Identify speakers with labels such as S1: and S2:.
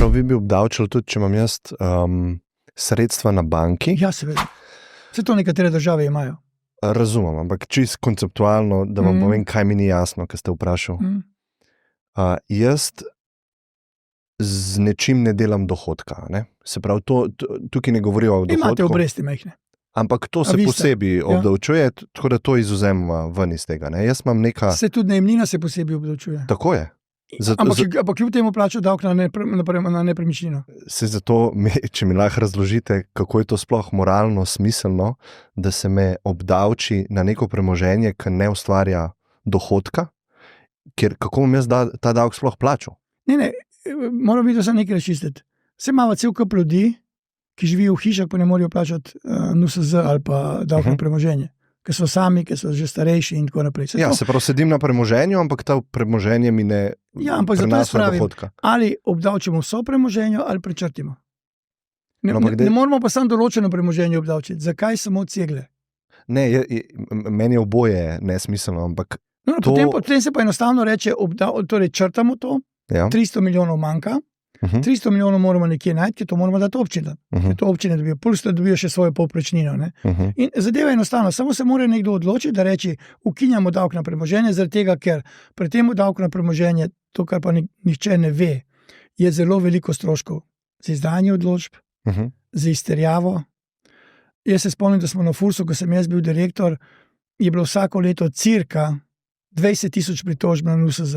S1: prav, vi bi obdavčili tudi, če imam jaz sredstva na banki.
S2: Ja, seveda. Vse to nekatere države imajo.
S1: Razumem, ampak čisto konceptualno, da vam povem, kaj mi ni jasno, kaj ste vprašal. Jaz z nečim ne delam dohodka. Ne? Se pravi, tukaj ne govorijo o dohodku.
S2: Imate obresti majhne.
S1: Ampak to se posebej obdavčuje, tako da to izvzemamo ven iz tega. Ne? Jaz imam neka...
S2: Se tudi najemnina se posebej obdavčuje.
S1: Tako je.
S2: Ampak kljub temu plača davek na nepremičnino.
S1: Se zato, če mi lahko razložite, kako je to sploh moralno smiselno, da se me obdavči na neko premoženje, ki ne ustvarja dohodka, ker kako bom jaz ta davek sploh plačal?
S2: Ne, moram biti vse nekaj razčistiti. Se imamo cel kup ljudi, ki živijo v hišah, pa ne morajo plačati NUSZ ali pa davek na premoženje. Ki so sami, ki so že starejši in tako naprej.
S1: Se pravi, sedim na premoženju, ampak ta premoženje mi ne prenaša dohodka.
S2: Ali obdavčimo vso premoženje, ali prečrtimo. Ne moramo pa samo določeno premoženje obdavčiti. Zakaj samo cegle?
S1: Ne, meni je oboje nesmiselno, ampak...
S2: Potem se pa enostavno reče, torej črtamo to, 300 milijonov manjka, 300 milijonov moramo nekje najti, ki to moramo dati občinam. To občine dobijo, plus da dobijo še svojo povprečnino. In zadeva je enostavno, samo se mora nekdo odločiti, da reči, ukinjamo davek na premoženje, zaradi tega, ker pri tem davku na premoženje, to, kar pa nihče ne ve, je zelo veliko stroškov za izdajanje odločb, za izterjavo. Jaz se spomnim, da smo na Fursu, ko sem jaz bil direktor, je bilo vsako leto cirka 20 000 pritožb na NUSZ.